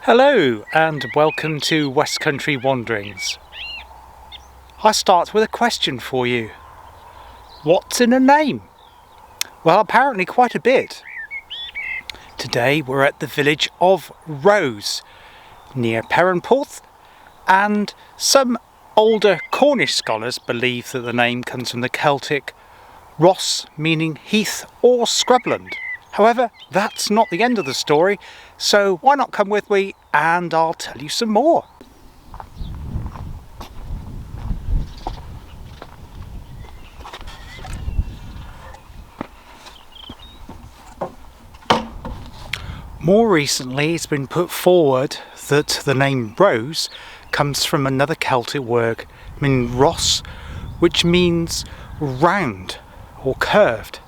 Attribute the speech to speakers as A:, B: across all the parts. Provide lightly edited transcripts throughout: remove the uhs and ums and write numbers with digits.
A: Hello and welcome to West Country Wanderings. I start with a question for you. What's in a name? Well, apparently quite a bit. Today we're at the village of Rose, near Perranporth, and some older Cornish scholars believe that the name comes from the Celtic Ross, meaning heath or scrubland. However, that's not the end of the story, so why not come with me and I'll tell you some more. More recently, it's been put forward that the name Rose comes from another Celtic word, meaning Ross, which means round or curved.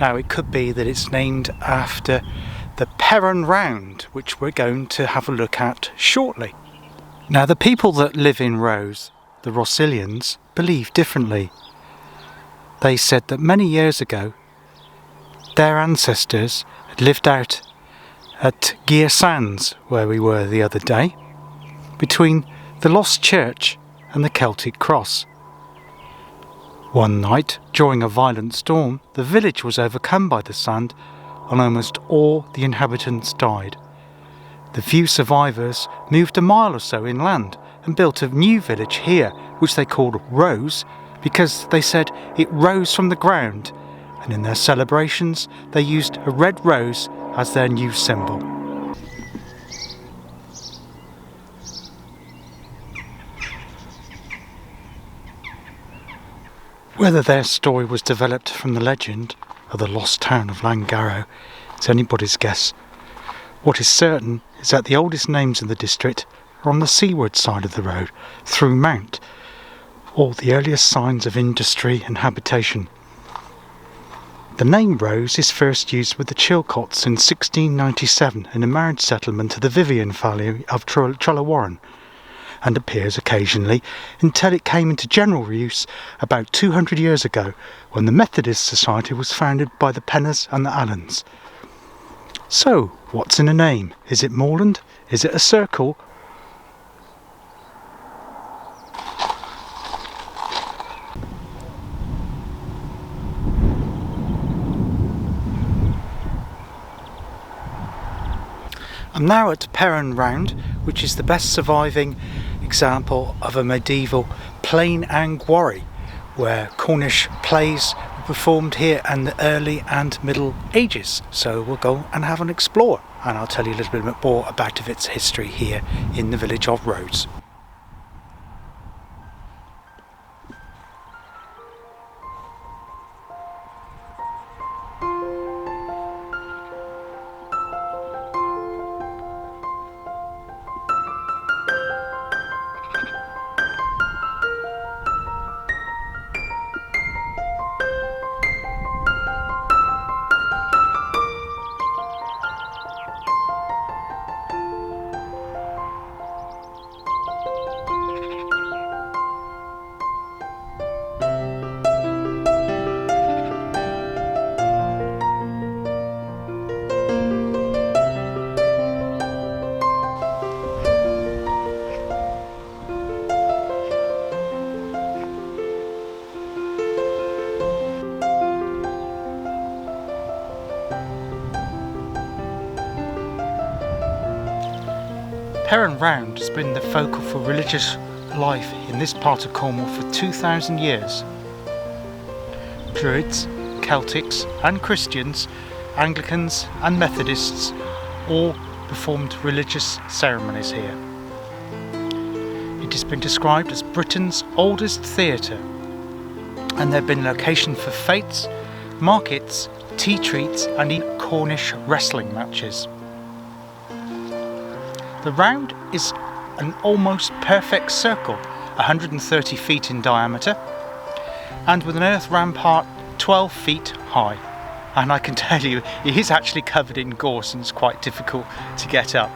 A: Now, it could be that it's named after the Perran Round, which we're going to have a look at shortly. Now, the people that live in Rose, the Rossilians, believe differently. They said that many years ago, their ancestors had lived out at Gear Sands, where we were the other day, between the Lost Church and the Celtic Cross. One night, during a violent storm, the village was overcome by the sand and almost all the inhabitants died. The few survivors moved a mile or so inland and built a new village here, which they called Rose, because they said it rose from the ground, and in their celebrations they used a red rose as their new symbol. Whether their story was developed from the legend of the lost town of Llangarrow is anybody's guess. What is certain is that the oldest names in the district are on the seaward side of the road, through Mount, or the earliest signs of industry and habitation. The name Rose is first used with the Chilcots in 1697 in a marriage settlement to the Vivian family of Trelawarren, and appears occasionally until it came into general use about 200 years ago, when the Methodist Society was founded by the Penners and the Allens. So, what's in a name? Is it moorland? Is it a circle? I'm now at Perran Round, which is the best surviving example of a medieval plain and quarry, where Cornish plays were performed here in the early and middle ages. So we'll go and have an explore, and I'll tell you a little bit more about its history here in the village of Rose. Perran Round has been the focal for religious life in this part of Cornwall for 2,000 years. Druids, Celtics and Christians, Anglicans and Methodists all performed religious ceremonies here. It has been described as Britain's oldest theatre, and there have been locations for fetes, markets, tea treats and even Cornish wrestling matches. The round is an almost perfect circle, 130 feet in diameter, and with an earth rampart 12 feet high. And I can tell you, it is actually covered in gorse and it's quite difficult to get up.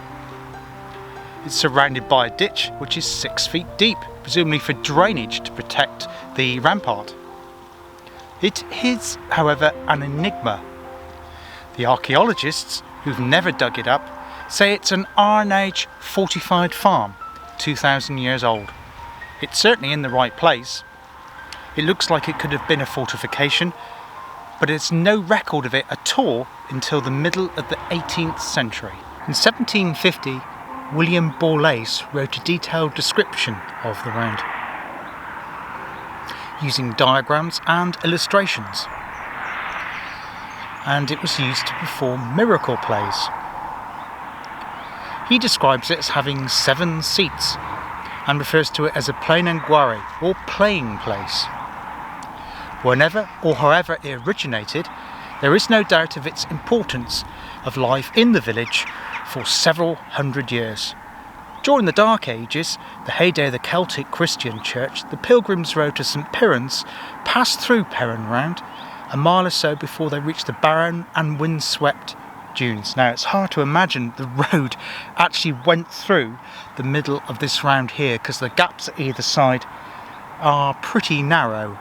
A: It's surrounded by a ditch which is 6 feet deep, presumably for drainage to protect the rampart. It is, however, an enigma. The archaeologists, who've never dug it up, say it's an Iron Age fortified farm, 2,000 years old. It's certainly in the right place. It looks like it could have been a fortification, but there's no record of it at all until the middle of the 18th century. In 1750, William Borlase wrote a detailed description of the round, using diagrams and illustrations, and it was used to perform miracle plays. He describes it as having 7 seats and refers to it as a plainanguare, or playing place. Whenever or however it originated, there is no doubt of its importance of life in the village for several hundred years. During the Dark Ages, the heyday of the Celtic Christian Church, the pilgrims' road to St Piran's passed through Perran round a mile or so before they reached the barren and windswept dunes. Now, it's hard to imagine the road actually went through the middle of this round here, because the gaps at either side are pretty narrow.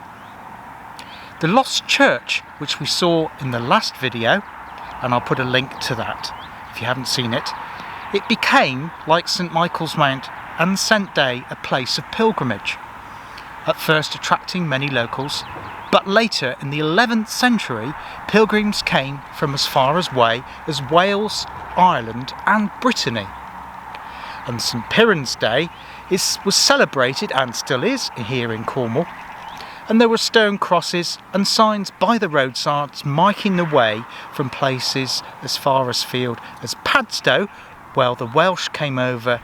A: The Lost Church, which we saw in the last video, and I'll put a link to that if you haven't seen it, it became, like St Michael's Mount and St Day, a place of pilgrimage, at first attracting many locals, but later in the 11th century pilgrims came from as far away as Wales, Ireland and Brittany. And St Piran's Day was celebrated, and still is, here in Cornwall, and there were stone crosses and signs by the roadsides marking the way from places as far afield as Padstow, while the Welsh came over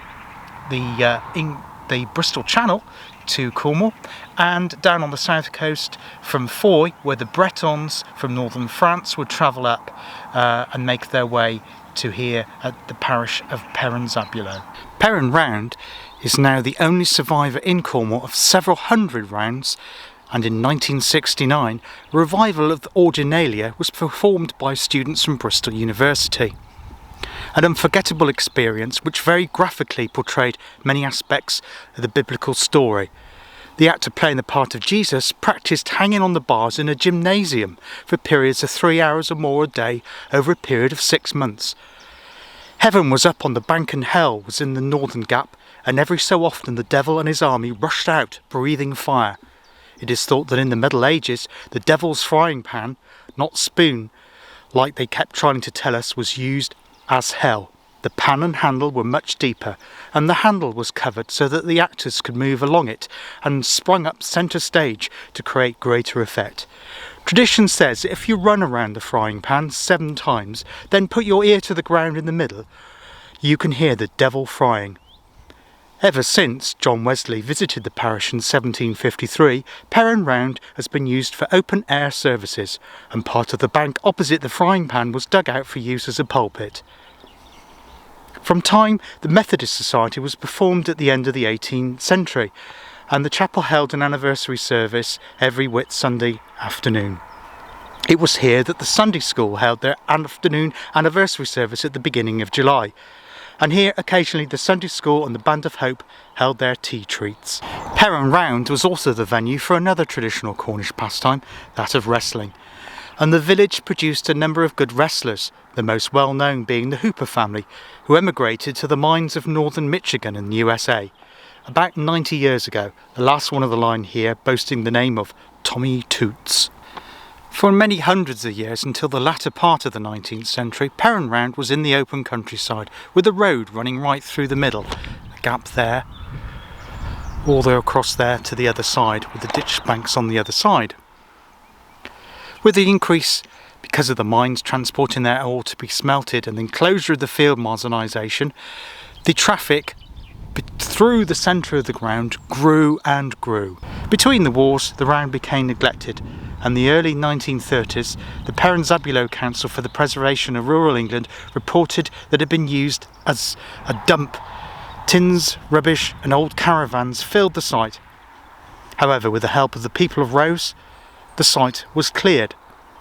A: the Bristol Channel to Cornwall, and down on the south coast from Foy, where the Bretons from northern France would travel up and make their way to here at the parish of Perranzabuloe. Perran Round is now the only survivor in Cornwall of several hundred rounds, and in 1969 a revival of the Ordinalia was performed by students from Bristol University. An unforgettable experience which very graphically portrayed many aspects of the biblical story. The actor playing the part of Jesus practised hanging on the bars in a gymnasium for periods of 3 hours or more a day over a period of 6 months. Heaven was up on the bank and hell was in the northern gap, and every so often the devil and his army rushed out, breathing fire. It is thought that in the Middle Ages the devil's frying pan, not spoon, like they kept trying to tell us, was used as hell. The pan and handle were much deeper, and the handle was covered so that the actors could move along it and sprung up centre stage to create greater effect. Tradition says that if you run around the frying pan 7 times, then put your ear to the ground in the middle, you can hear the devil frying. Ever since John Wesley visited the parish in 1753, Perran Round has been used for open air services, and part of the bank opposite the frying pan was dug out for use as a pulpit. From time, the Methodist Society was performed at the end of the 18th century, and the chapel held an anniversary service every Whit Sunday afternoon. It was here that the Sunday School held their afternoon anniversary service at the beginning of July, and here occasionally the Sunday School and the Band of Hope held their tea treats. Perran Round was also the venue for another traditional Cornish pastime, that of wrestling, and the village produced a number of good wrestlers, the most well known being the Hooper family, who emigrated to the mines of northern Michigan in the USA about 90 years ago, the last one of the line here boasting the name of Tommy Toots. For many hundreds of years until the latter part of the 19th century, Perran Round was in the open countryside, with a road running right through the middle, a gap there, all the way across there to the other side, with the ditch banks on the other side. With the increase, because of the mines transporting their ore to be smelted and the enclosure of the field modernisation, the traffic through the centre of the ground grew and grew. Between the wars, the round became neglected, and the early 1930s, the Perranzabuloe Council for the Preservation of Rural England reported that it had been used as a dump. Tins, rubbish and old caravans filled the site. However, with the help of the people of Rose, the site was cleared.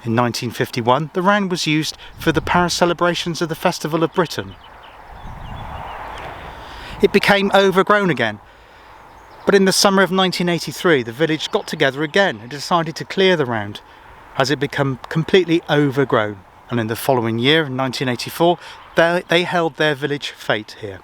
A: In 1951, the round was used for the Paris celebrations of the Festival of Britain. It became overgrown again, but in the summer of 1983 the village got together again and decided to clear the round, as it became completely overgrown, and in the following year, in 1984, they held their village fete here.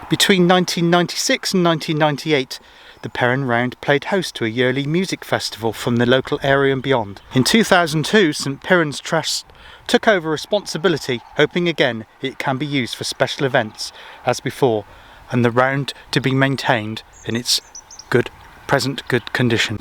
A: Between 1996 and 1998, the Perran Round played host to a yearly music festival from the local area and beyond. In 2002, St Piran's Trust took over responsibility, hoping again it can be used for special events as before, and the round to be maintained in its present good condition.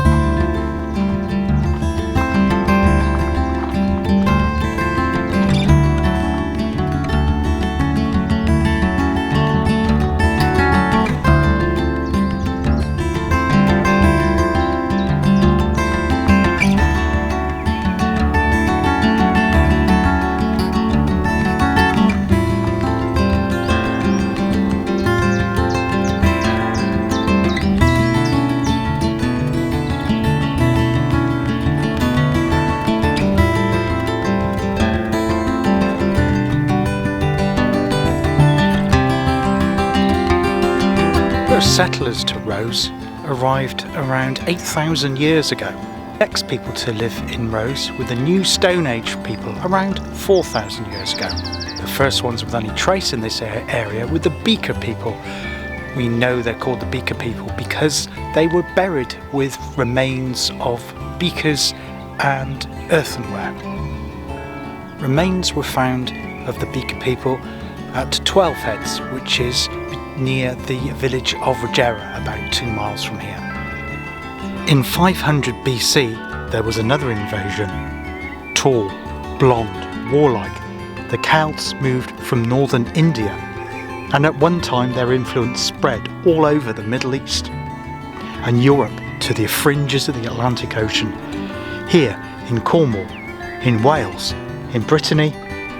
A: Settlers to Rose arrived around 8,000 years ago. The next people to live in Rose were the New Stone Age people around 4,000 years ago. The first ones with any trace in this area were the Beaker people. We know they're called the Beaker people because they were buried with remains of beakers and earthenware. Remains were found of the Beaker people at 12 Heads, which is near the village of Rogera, about 2 miles from here. In 500 BC, there was another invasion. Tall, blonde, warlike, the Celts moved from northern India, and at one time their influence spread all over the Middle East and Europe to the fringes of the Atlantic Ocean. Here, in Cornwall, in Wales, in Brittany,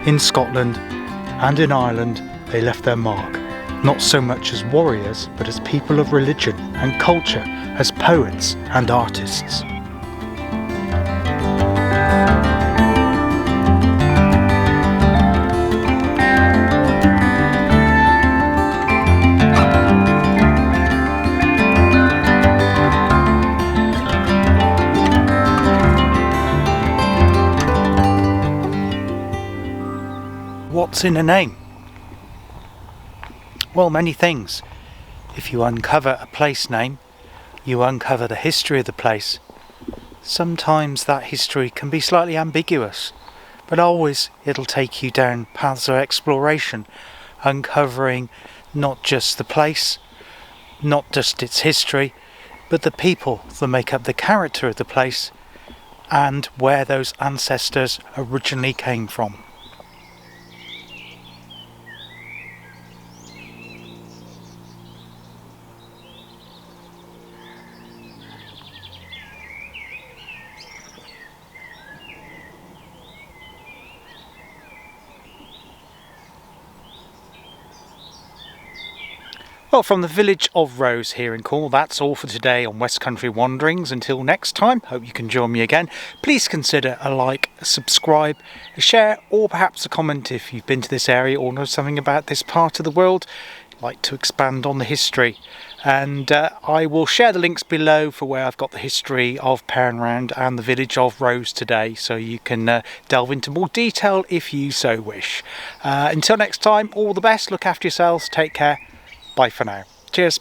A: in Scotland, and in Ireland, they left their mark. Not so much as warriors, but as people of religion and culture, as poets and artists. What's in a name? Well, many things. If you uncover a place name, you uncover the history of the place. Sometimes that history can be slightly ambiguous, but always it'll take you down paths of exploration, uncovering not just the place, not just its history, but the people that make up the character of the place and where those ancestors originally came from. Well, from the village of Rose here in Cornwall, that's all for today on West Country Wanderings. Until next time, hope you can join me again. Please consider a like, a subscribe, a share, or perhaps a comment if you've been to this area or know something about this part of the world, like to expand on the history. And I will share the links below for where I've got the history of Perran Round and the village of Rose today, so you can delve into more detail if you so wish. Until next time, all the best, look after yourselves, take care. Bye for now. Cheers.